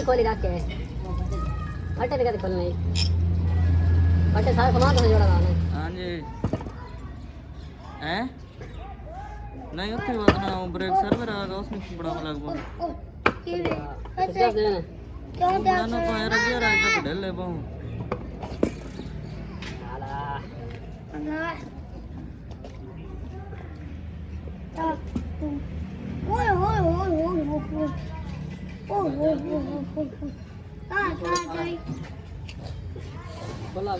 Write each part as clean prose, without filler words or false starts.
खोली रख के अटे भी खोलना ही अटे सारा सामान तो जोड़ा है हां जी हैं नहीं उत्थे वरना ब्रेक सर्वर आएगा उसमें बड़ा लगभग क्या ना पाए रबिया राज तक ढले बहु ओए ओए ओए ओए ओए बोला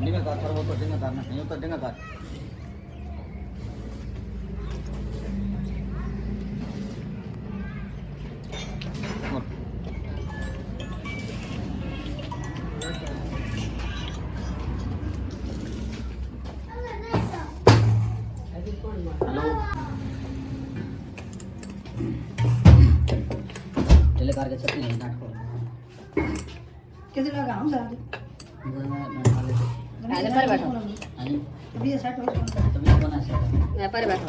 dengar kata servo tuh dengar karena hanya tuh dengar kan halo चले कार के छत्ती नहीं नाट को कितने लगाऊं सारे आले पर बैठो ani अभी सेट हो गया तभी बना सकता मैं पर बैठो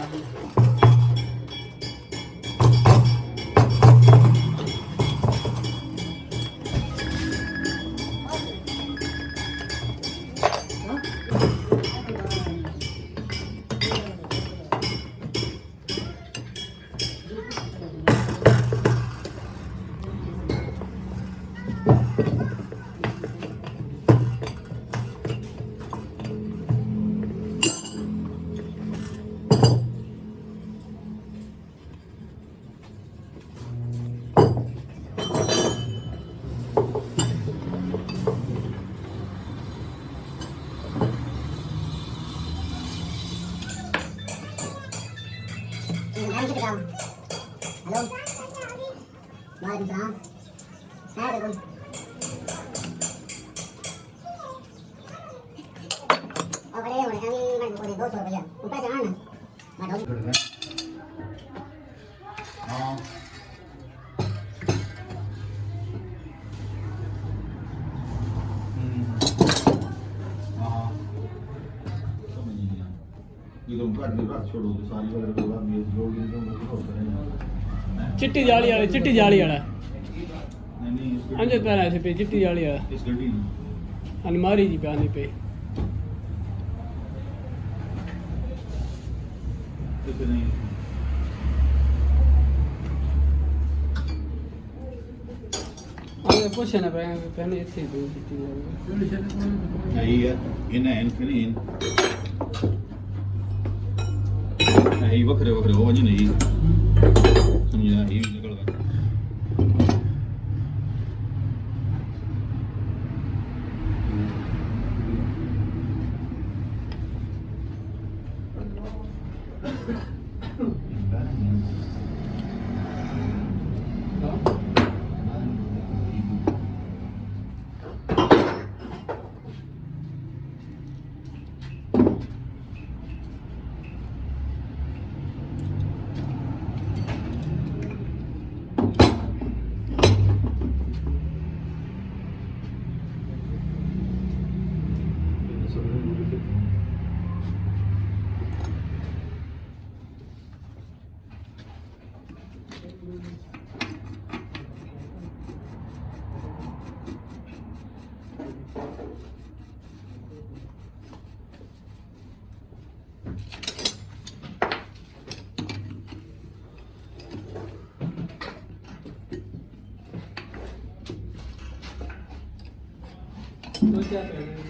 Halo. Waalaikumsalam. Saya ada pun. Oh, kali ini kami kan boleh 200 rupiah. Upah jangan. Mana? Oh. चिट्टी जाली वाला अंजे पैरा से पे चिट्टी जाली वाला अलमारी जी पानी पे अरे पूछे ना पहले ऐसे दो चिट्टी Ahí इन्हें इनफिनिन ahí बकरे वो वजन नहीं समझा ये निकल गया तो क्या करेंगे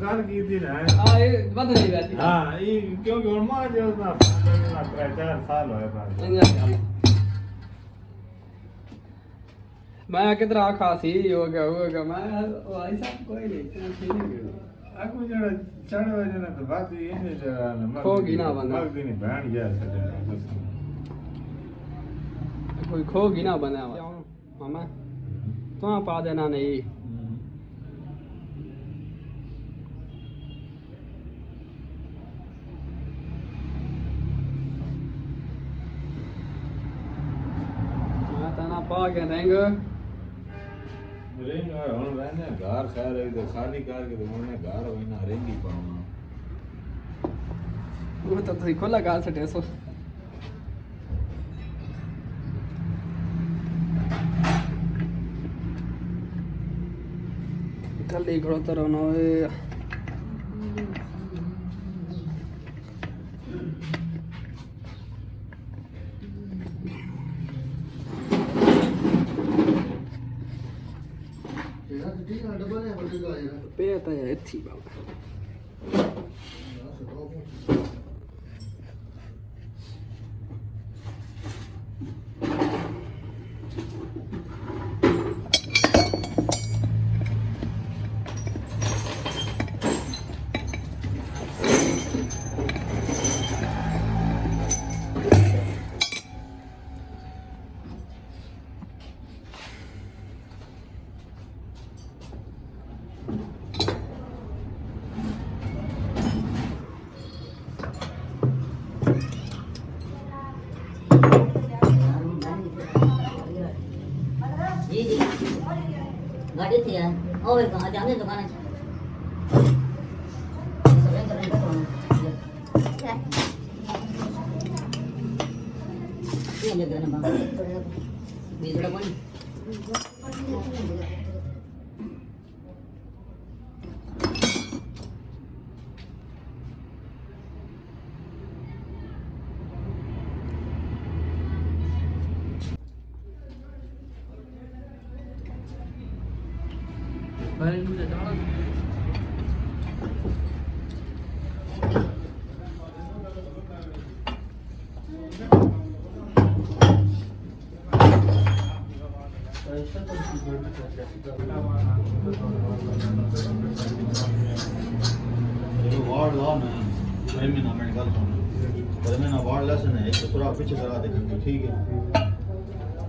ਗੱਲ ਕੀਤੀ ਨਾ हाँ ये बंद नहीं जाती ਹਾਂ ਇਹ ਕਿਉਂਕਿ ਹੁਣ ਮਾਂ ਜੋ ਨਾ 3-4 ਸਾਲ ਹੋਏ ਬਾਅਦ मैं किधर आखा सी हो गया मैं ऐसा कोई नहीं aku jara chana wajana to baat ye ne jara na ਖੋਗੀ ਨਾ ਬੰਦਾ mag dini band ya sada ਕੋਈ ਖੋਗੀ ਨਾ ਬੰਦਾ ਮਾਮਾ ਤੂੰ ਪਾ ਦੇਣਾ ਨਹੀਂ ਮੈਂ ਤਾਂ ਨਾ ਪਾ ਕੇ ਰੰਗ ring ਹੁਣ ਰਹਿਣੇ ਘਰ ਸਾਰੇ ਇਧਰ ਖਾਲੀ ਕਰਕੇ ਤੇ ਉਹਨੇ ਘਰ ਹੋਇਨਾ ਰਿੰਗ ਹੀ ਪਾਉਣਾ ਉਹ ਤਾਂ ਤੁਸੀਂ ਖੋਲਾ ਗਾ ਸਟੇ ਸੋ ਕੱਲੀ ਖੜੋ ਤਰੋ ਨਾ ਓਏ ਪਿਆ ਤਾਂ ਇੱਥੇ ਬਾਬਾ जी जी गाड़ी थी यार और कहाँ जाने दुकान है ये ले देना बाबा बीस रुपये पानी बारे मुझे डाला वार्ड ला ना प्रेमी ना मैंने गल सुन प्रेमी ना वार्ड लेसन है तो थोड़ा पीछे करा दे ठीक है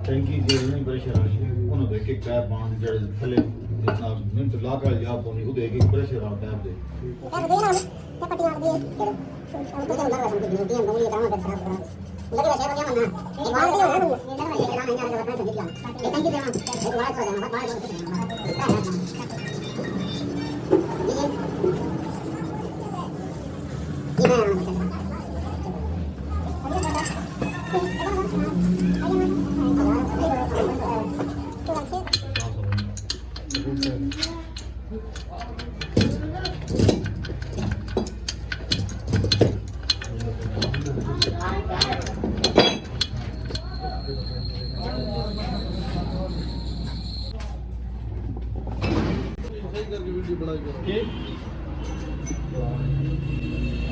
टैंकी जे नहीं प्रेशर आ रही उन्होंने एक एक पैप बांध जड़े थले जितना मिनट ला कर जा पोनी उदे एक एक प्रेशर आ पैप दे ਇਹ ਦੇ ਨਾ ਤੇ ਪੱਟੀ ਮਾਰ ਦੇ ਉਹ ਤਾਂ ਹੁੰਦਾ ਵਾ ਸੰਪਤੀ ਦੀਆਂ ਦੋਲੀਆਂ ਤਾਂ ਮੈਂ ਖਰਾਬ ਕਰਾ मुझे वैसे हो गया ना एक बार ये हो ये ना ये काम है ना तो बता सकते हैं ये थैंक यू देना एक बार छोड़ देना बार के